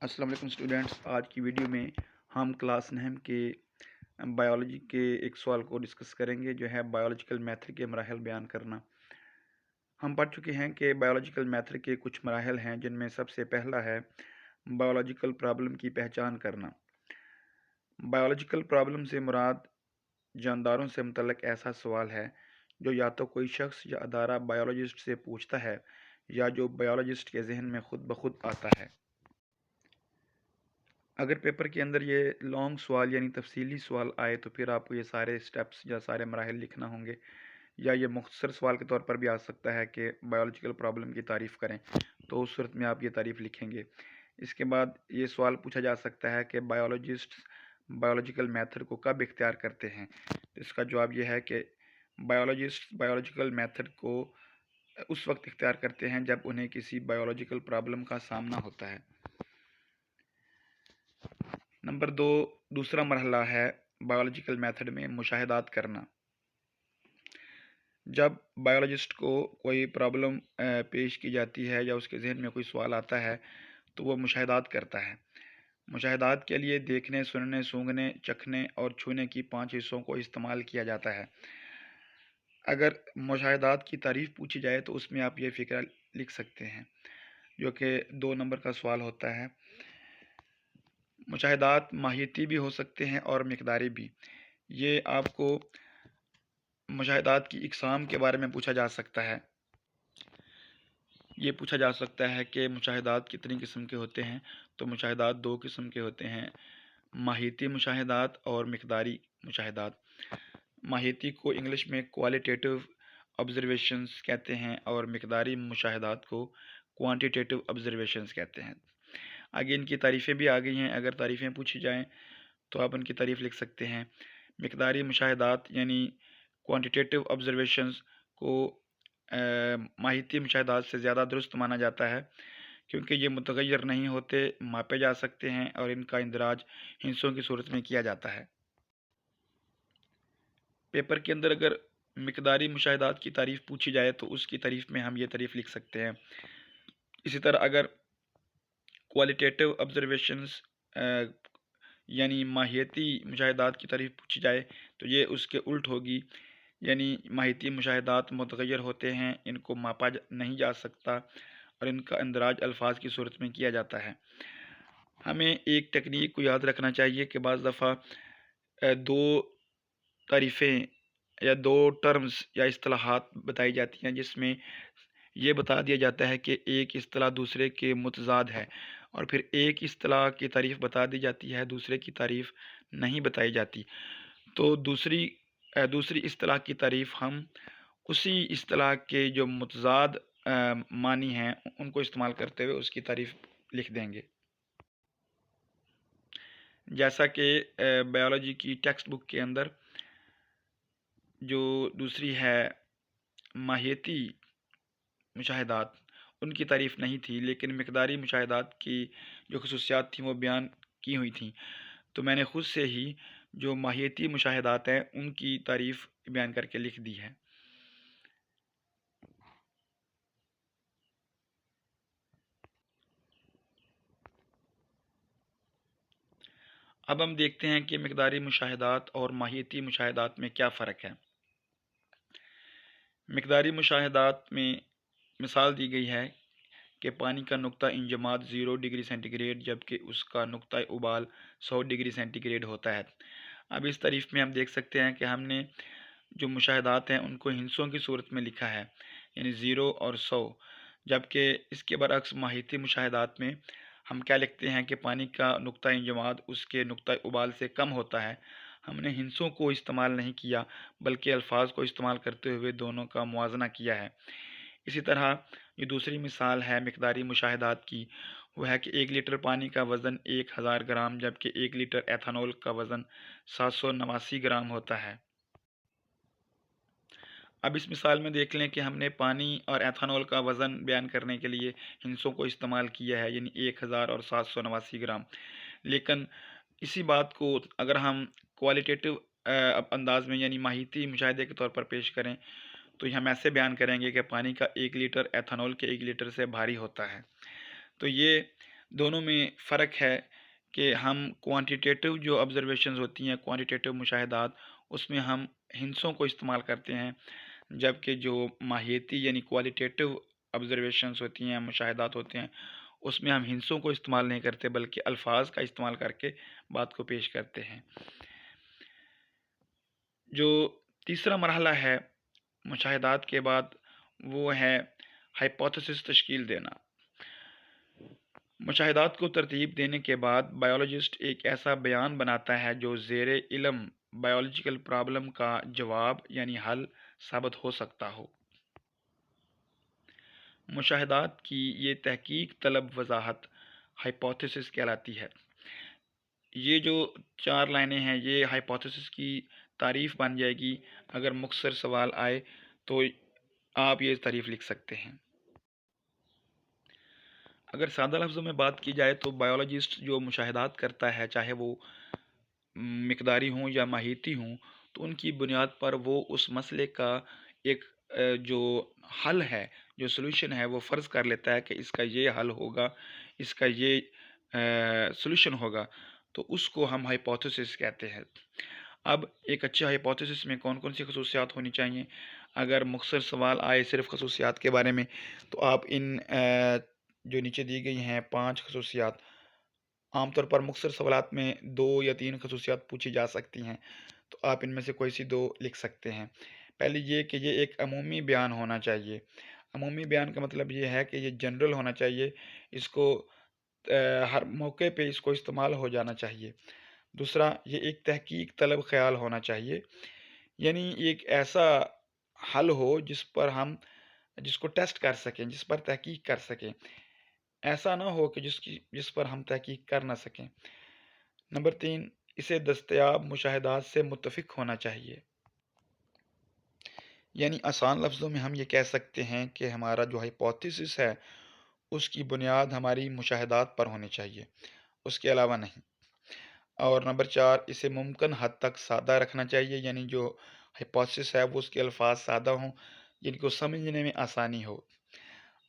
السلام علیکم اسٹوڈینٹس، آج کی ویڈیو میں ہم کلاس نہم کے بایولوجی کے ایک سوال کو ڈسکس کریں گے جو ہے بایولوجیکل میتھڈ کے مراحل بیان کرنا۔ ہم پڑھ چکے ہیں کہ بایولوجیکل میتھڈ کے کچھ مراحل ہیں جن میں سب سے پہلا ہے بایولوجیکل پرابلم کی پہچان کرنا۔ بایولوجیکل پرابلم سے مراد جانداروں سے متعلق ایسا سوال ہے جو یا تو کوئی شخص یا ادارہ بایولوجسٹ سے پوچھتا ہے یا جو بایولوجسٹ کے ذہن میں خود بخود آتا ہے۔ اگر پیپر کے اندر یہ لانگ سوال یعنی تفصیلی سوال آئے تو پھر آپ کو یہ سارے سٹیپس یا سارے مراحل لکھنا ہوں گے، یا یہ مختصر سوال کے طور پر بھی آ سکتا ہے کہ بایولوجیکل پرابلم کی تعریف کریں، تو اس صورت میں آپ یہ تعریف لکھیں گے۔ اس کے بعد یہ سوال پوچھا جا سکتا ہے کہ بایولوجسٹ بایولوجیکل میتھڈ کو کب اختیار کرتے ہیں۔ اس کا جواب یہ ہے کہ بایولوجسٹ بایولوجیکل میتھڈ کو اس وقت اختیار کرتے ہیں جب انہیں کسی بایولوجیکل پرابلم کا سامنا ہوتا ہے۔ نمبر 2، دوسرا مرحلہ ہے بایولوجیکل میتھڈ میں مشاہدات کرنا۔ جب بایولوجسٹ کو کوئی پرابلم پیش کی جاتی ہے یا اس کے ذہن میں کوئی سوال آتا ہے تو وہ مشاہدات کرتا ہے۔ مشاہدات کے لیے دیکھنے، سننے، سونگھنے، چکھنے اور چھونے کی 5 حصوں کو استعمال کیا جاتا ہے۔ اگر مشاہدات کی تعریف پوچھی جائے تو اس میں آپ یہ فقرہ لکھ سکتے ہیں جو کہ 2 نمبر کا سوال ہوتا ہے۔ مشاہدات ماہیتی بھی ہو سکتے ہیں اور مقداری بھی۔ یہ آپ کو مشاہدات کی اقسام کے بارے میں پوچھا جا سکتا ہے۔ یہ پوچھا جا سکتا ہے کہ مشاہدات کتنی قسم کے ہوتے ہیں، تو مشاہدات 2 قسم کے ہوتے ہیں، ماہیتی مشاہدات اور مقداری مشاہدات۔ ماہیتی کو انگلش میں کوالیٹیٹیو آبزرویشنز کہتے ہیں اور مقداری مشاہدات کو کوانٹیٹیو آبزرویشنز کہتے ہیں۔ آگے ان کی تعریفیں بھی آ گئی ہیں، اگر تعریفیں پوچھی جائیں تو آپ ان کی تعریف لکھ سکتے ہیں۔ مقداری مشاہدات یعنی کوانٹیٹیو آبزرویشنز کو ماہیتی مشاہدات سے زیادہ درست مانا جاتا ہے کیونکہ یہ متغیر نہیں ہوتے، ماپے جا سکتے ہیں اور ان کا اندراج ہندسوں کی صورت میں کیا جاتا ہے۔ پیپر کے اندر اگر مقداری مشاہدات کی تعریف پوچھی جائے تو اس کی تعریف میں ہم یہ تعریف لکھ سکتے ہیں۔ اسی طرح اگر کوالیٹیٹیو آبزرویشنز یعنی ماہیتی مشاہدات کی تعریف پوچھی جائے تو یہ اس کے الٹ ہوگی، یعنی ماہیتی مشاہدات متغیر ہوتے ہیں، ان کو ماپا نہیں جا سکتا اور ان کا اندراج الفاظ کی صورت میں کیا جاتا ہے۔ ہمیں ایک ٹیکنیک کو یاد رکھنا چاہیے کہ بعض دفعہ 2 تعریفیں یا 2 ٹرمز یا اصطلاحات بتائی جاتی ہیں جس میں یہ بتا دیا جاتا ہے کہ ایک اصطلاح دوسرے کے متضاد ہے، اور پھر ایک اصطلاح کی تعریف بتا دی جاتی ہے، دوسرے کی تعریف نہیں بتائی جاتی، تو دوسری اصطلاح کی تعریف ہم اسی اصطلاح کے جو متضاد معنی ہیں ان کو استعمال کرتے ہوئے اس کی تعریف لکھ دیں گے۔ جیسا کہ بایولوجی کی ٹیکسٹ بک کے اندر جو دوسری ہے ماہیتی مشاہدات، ان کی تعریف نہیں تھی، لیکن مقداری مشاہدات کی جو خصوصیات تھیں وہ بیان کی ہوئی تھیں، تو میں نے خود سے ہی جو ماہیتی مشاہدات ہیں ان کی تعریف بیان کر کے لکھ دی ہے۔ اب ہم دیکھتے ہیں کہ مقداری مشاہدات اور ماہیتی مشاہدات میں کیا فرق ہے۔ مقداری مشاہدات میں مثال دی گئی ہے کہ پانی کا نقطہ انجماد 0 ڈگری سینٹی گریڈ جبکہ اس کا نقطہ ابال 100 ڈگری سینٹی گریڈ ہوتا ہے۔ اب اس تعریف میں ہم دیکھ سکتے ہیں کہ ہم نے جو مشاہدات ہیں ان کو ہندسوں کی صورت میں لکھا ہے، یعنی 0 اور 100، جبکہ اس کے برعکس ماہیتی مشاہدات میں ہم کیا لکھتے ہیں کہ پانی کا نقطہ انجماد اس کے نقطہ ابال سے کم ہوتا ہے۔ ہم نے ہندسوں کو استعمال نہیں کیا بلکہ الفاظ کو استعمال کرتے ہوئے دونوں کا موازنہ کیا ہے۔ اسی طرح یہ دوسری مثال ہے مقداری مشاہدات کی، وہ ہے کہ 1 لیٹر پانی کا وزن 1000 گرام جبکہ 1 لیٹر ایتھانول کا وزن 789 گرام ہوتا ہے۔ اب اس مثال میں دیکھ لیں کہ ہم نے پانی اور ایتھانول کا وزن بیان کرنے کے لیے ہندسوں کو استعمال کیا ہے، یعنی 1000 اور 789 گرام، لیکن اسی بات کو اگر ہم کوالیٹیٹیو انداز میں یعنی ماہیتی مشاہدے کے طور پر پیش کریں تو ہم ایسے بیان کریں گے کہ پانی کا 1 لیٹر ایتھانول کے 1 لیٹر سے بھاری ہوتا ہے۔ تو یہ دونوں میں فرق ہے کہ ہم کوانٹیٹیو جو آبزرویشنز ہوتی ہیں، کوانٹیٹیو مشاہدات، اس میں ہم ہنسوں کو استعمال کرتے ہیں، جبکہ جو ماہیتی یعنی کوالیٹیٹیو آبزرویشنز ہوتی ہیں، مشاہدات ہوتے ہیں، اس میں ہم ہنسوں کو استعمال نہیں کرتے بلکہ الفاظ کا استعمال کر کے بات کو پیش کرتے ہیں۔ جو تیسرا مرحلہ ہے مشاہدات کے بعد، وہ ہے ہائپوتھیسس تشکیل دینا۔ مشاہدات کو ترتیب دینے کے بعد بایولوجسٹ ایک ایسا بیان بناتا ہے جو زیر علم بایولوجیکل پرابلم کا جواب یعنی حل ثابت ہو سکتا ہو۔ مشاہدات کی یہ تحقیق طلب وضاحت ہائپوتھیسس کہلاتی ہے۔ یہ جو 4 لائنیں ہیں یہ ہائپوتھیسس کی تعریف بن جائے گی۔ اگر مختصر سوال آئے تو آپ یہ تعریف لکھ سکتے ہیں۔ اگر سادہ لفظوں میں بات کی جائے تو بایولوجسٹ جو مشاہدات کرتا ہے، چاہے وہ مقداری ہوں یا ماہیتی ہوں، تو ان کی بنیاد پر وہ اس مسئلے کا ایک جو حل ہے، جو سلوشن ہے، وہ فرض کر لیتا ہے کہ اس کا یہ حل ہوگا، اس کا یہ سلوشن ہوگا، تو اس کو ہم ہائپوتھیسس کہتے ہیں۔ اب ایک اچھے ہائپوتھیسس میں کون کون سی خصوصیات ہونی چاہیے؟ اگر مختصر سوال آئے صرف خصوصیات کے بارے میں، تو آپ ان جو نیچے دی گئی ہیں 5 خصوصیات، عام طور پر مختصر سوالات میں 2 یا 3 خصوصیات پوچھی جا سکتی ہیں، تو آپ ان میں سے کوئی سی 2 لکھ سکتے ہیں۔ پہلی یہ کہ یہ ایک عمومی بیان ہونا چاہیے۔ عمومی بیان کا مطلب یہ ہے کہ یہ جنرل ہونا چاہیے، اس کو ہر موقع پہ اس کو استعمال ہو جانا چاہیے۔ دوسرا، یہ ایک تحقیق طلب خیال ہونا چاہیے، یعنی ایک ایسا حل ہو جس کو ٹیسٹ کر سکیں، جس پر تحقیق کر سکیں، ایسا نہ ہو کہ جس پر ہم تحقیق کر نہ سکیں۔ نمبر 3، اسے دستیاب مشاہدات سے متفق ہونا چاہیے، یعنی آسان لفظوں میں ہم یہ کہہ سکتے ہیں کہ ہمارا جو ہائپوتھیسس ہے اس کی بنیاد ہماری مشاہدات پر ہونی چاہیے، اس کے علاوہ نہیں۔ اور نمبر 4، اسے ممکن حد تک سادہ رکھنا چاہیے، یعنی جو ہائپوتھیسس ہے وہ اس کے الفاظ سادہ ہوں، جن کو سمجھنے میں آسانی ہو۔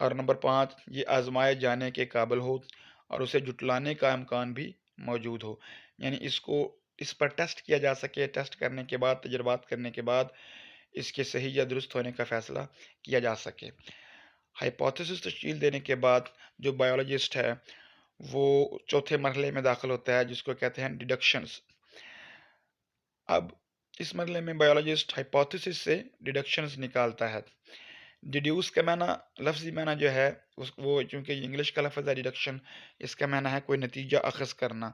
اور نمبر 5، یہ آزمائے جانے کے قابل ہو اور اسے جھٹلانے کا امکان بھی موجود ہو، یعنی اس پر ٹیسٹ کیا جا سکے، ٹیسٹ کرنے کے بعد، تجربات کرنے کے بعد اس کے صحیح یا درست ہونے کا فیصلہ کیا جا سکے۔ ہائپوتھیسس تشکیل دینے کے بعد جو بایولوجسٹ ہے وہ چوتھے مرحلے میں داخل ہوتا ہے، جس کو کہتے ہیں ڈیڈکشنز۔ اب اس مرحلے میں بایولوجسٹ ہائپوتھیسس سے ڈیڈکشنز نکالتا ہے۔ ڈیڈیوس کا معنی، لفظی معنی جو ہے وہ چونکہ انگلش کا لفظ ہے ڈیڈکشن، اس کا معنی ہے کوئی نتیجہ اخذ کرنا،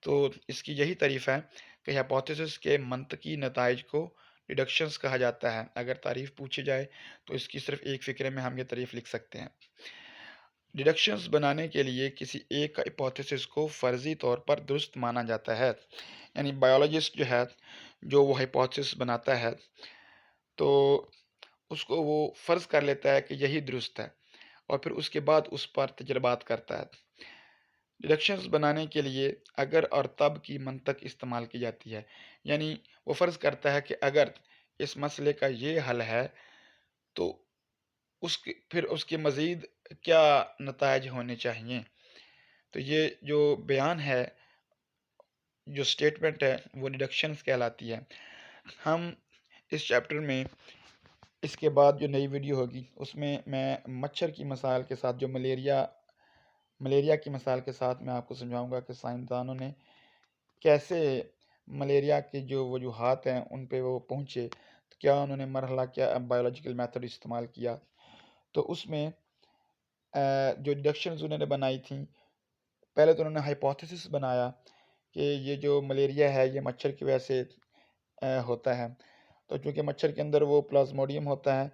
تو اس کی یہی تعریف ہے کہ ہائپوتھیسس کے منطقی نتائج کو ڈیڈکشنز کہا جاتا ہے۔ اگر تعریف پوچھی جائے تو اس کی صرف ایک فقرے میں ہم یہ تعریف لکھ سکتے ہیں۔ ڈیڈکشنز بنانے کے لیے کسی ایک ہائپوتھیسس کو فرضی طور پر درست مانا جاتا ہے، یعنی بایولوجسٹ جو ہے جو وہ ہائپوتھیسس بناتا ہے تو اس کو وہ فرض کر لیتا ہے کہ یہی درست ہے، اور پھر اس کے بعد اس پر تجربات کرتا ہے۔ ڈیڈکشنز بنانے کے لیے اگر اور تب کی منطق استعمال کی جاتی ہے، یعنی وہ فرض کرتا ہے کہ اگر اس مسئلے کا یہ حل ہے تو پھر اس کے مزید کیا نتائج ہونے چاہیے۔ تو یہ جو بیان ہے، جو سٹیٹمنٹ ہے، وہ ڈیڈکشنز کہلاتی ہے۔ ہم اس چیپٹر میں اس کے بعد جو نئی ویڈیو ہوگی اس میں مچھر کی مثال کے ساتھ، جو ملیریا کی مثال کے ساتھ میں آپ کو سمجھاؤں گا کہ سائنسدانوں نے کیسے ملیریا کے جو وجوہات ہیں ان پہ وہ پہنچے، کیا انہوں نے مرحلہ، کیا بایولوجیکل میتھڈ استعمال کیا۔ تو اس میں جو ڈیڈکشنز انہوں نے بنائی تھیں، پہلے تو انہوں نے ہائپوتھیسس بنایا کہ یہ جو ملیریا ہے یہ مچھر کی وجہ سے ہوتا ہے، تو چونکہ مچھر کے اندر وہ پلازموڈیم ہوتا ہے،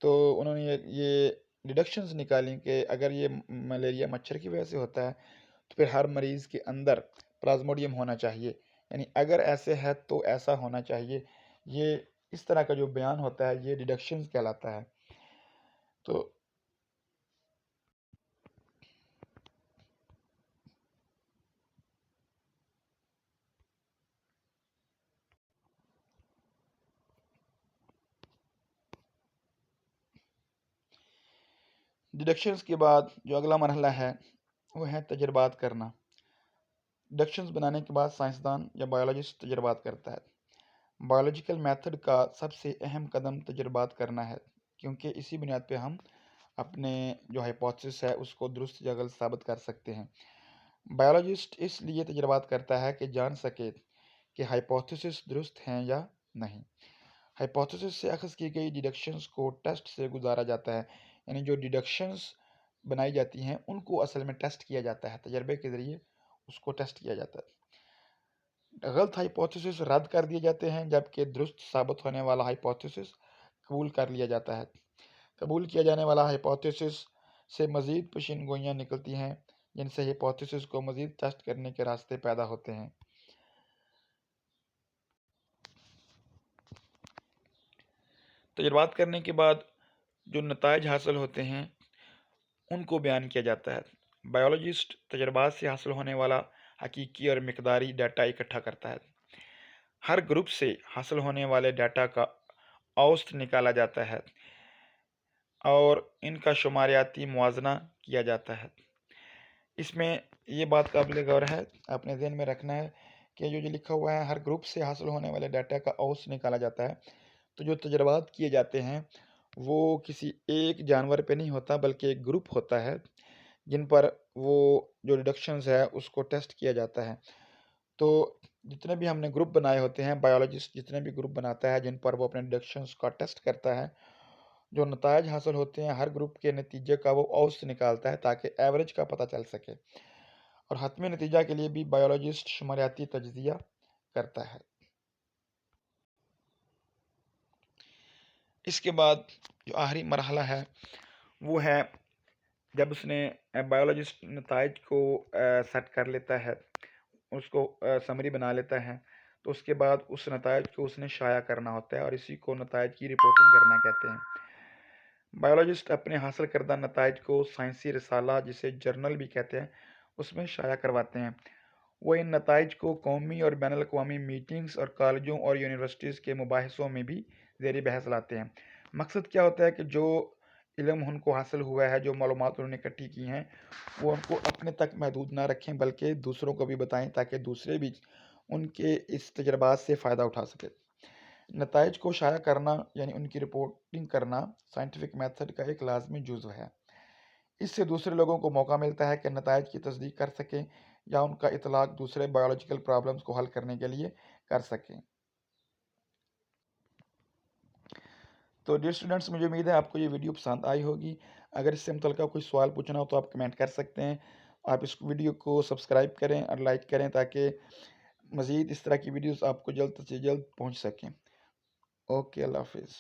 تو انہوں نے یہ ڈیڈکشنز نکالیں کہ اگر یہ ملیریا مچھر کی وجہ سے ہوتا ہے تو پھر ہر مریض کے اندر پلازموڈیم ہونا چاہیے، یعنی اگر ایسے ہے تو ایسا ہونا چاہیے۔ یہ اس طرح کا جو بیان ہوتا ہے یہ ڈیڈکشنز کہلاتا ہے۔ تو ڈیڈکشنز کے بعد جو اگلا مرحلہ ہے وہ ہیں تجربات کرنا۔ ڈکشنز بنانے کے بعد سائنسدان یا بایولوجسٹ تجربات کرتا ہے۔ بایولوجیکل میتھڈ کا سب سے اہم قدم تجربات کرنا ہے، کیونکہ اسی بنیاد پہ ہم اپنے جو ہائپوتھسس ہے اس کو درست یا غلط ثابت کر سکتے ہیں۔ بایولوجسٹ اس لیے تجربات کرتا ہے کہ جان سکے کہ ہائپوتھسس درست ہیں یا نہیں۔ ہائپوتھسس سے اخذ کی گئی ڈیڈکشنز کو ٹیسٹ سے گزارا جاتا ہے، یعنی جو ڈیڈکشنز بنائی جاتی ہیں ان کو اصل میں ٹیسٹ کیا جاتا ہے، تجربے کے ذریعے اس کو ٹیسٹ کیا جاتا ہے۔ غلط ہائپوتھسس رد کر دیے جاتے ہیں، جبکہ درست ثابت ہونے والا ہائپوتھسس قبول کر لیا جاتا ہے۔ قبول کیا جانے والا ہائپوتھسس سے مزید پیشین گوئیاں نکلتی ہیں، جن سے ہائپوتھسس کو مزید ٹیسٹ کرنے کے راستے پیدا ہوتے ہیں۔ تجربات کرنے کے بعد جو نتائج حاصل ہوتے ہیں ان کو بیان کیا جاتا ہے۔ بایولوجسٹ تجربات سے حاصل ہونے والا حقیقی اور مقداری ڈیٹا اکٹھا کرتا ہے۔ ہر گروپ سے حاصل ہونے والے ڈیٹا کا اوسط نکالا جاتا ہے اور ان کا شماریاتی موازنہ کیا جاتا ہے۔ اس میں یہ بات قابل غور ہے، اپنے ذہن میں رکھنا ہے کہ جو لکھا ہوا ہے ہر گروپ سے حاصل ہونے والے ڈیٹا کا اوسط نکالا جاتا ہے، تو جو تجربات کیے جاتے ہیں وہ کسی ایک جانور پہ نہیں ہوتا بلکہ ایک گروپ ہوتا ہے جن پر وہ جو ڈیڈکشنز ہے اس کو ٹیسٹ کیا جاتا ہے۔ تو جتنے بھی ہم نے گروپ بنائے ہوتے ہیں، بایولوجسٹ جتنے بھی گروپ بناتا ہے جن پر وہ اپنے ڈیڈکشنز کا ٹیسٹ کرتا ہے، جو نتائج حاصل ہوتے ہیں ہر گروپ کے نتیجے کا وہ اوسط نکالتا ہے تاکہ ایوریج کا پتہ چل سکے، اور حتمی نتیجہ کے لیے بھی بایولوجسٹ شماریاتی تجزیہ کرتا ہے۔ اس کے بعد جو آخری مرحلہ ہے وہ ہے جب اس نے بایولوجسٹ نتائج کو سیٹ کر لیتا ہے، اس کو سمری بنا لیتا ہے، تو اس کے بعد اس نتائج کو اس نے شائع کرنا ہوتا ہے، اور اسی کو نتائج کی رپورٹنگ کرنا کہتے ہیں۔ بایولوجسٹ اپنے حاصل کردہ نتائج کو سائنسی رسالہ، جسے جرنل بھی کہتے ہیں، اس میں شائع کرواتے ہیں۔ وہ ان نتائج کو قومی اور بین الاقوامی میٹنگز اور کالجوں اور یونیورسٹیز کے مباحثوں میں بھی زیر بحث لاتے ہیں۔ مقصد کیا ہوتا ہے کہ جو علم ان کو حاصل ہوا ہے، جو معلومات انہوں نے اکٹھی کی ہیں، وہ ان کو اپنے تک محدود نہ رکھیں بلکہ دوسروں کو بھی بتائیں تاکہ دوسرے بھی ان کے اس تجربات سے فائدہ اٹھا سکے۔ نتائج کو شائع کرنا یعنی ان کی رپورٹنگ کرنا سائنٹیفک میتھڈ کا ایک لازمی جزو ہے۔ اس سے دوسرے لوگوں کو موقع ملتا ہے کہ نتائج کی تصدیق کر سکیں یا ان کا اطلاق دوسرے بایولوجیکل پرابلمز کو حل کرنے کے لیے کر سکیں۔ تو ڈیئر اسٹوڈنٹس، مجھے امید ہے آپ کو یہ ویڈیو پسند آئی ہوگی۔ اگر اس سے متعلقہ کوئی سوال پوچھنا ہو تو آپ کمنٹ کر سکتے ہیں۔ آپ اس ویڈیو کو سبسکرائب کریں اور لائک کریں تاکہ مزید اس طرح کی ویڈیوز آپ کو جلد سے جلد پہنچ سکیں۔ اوکے، اللہ حافظ۔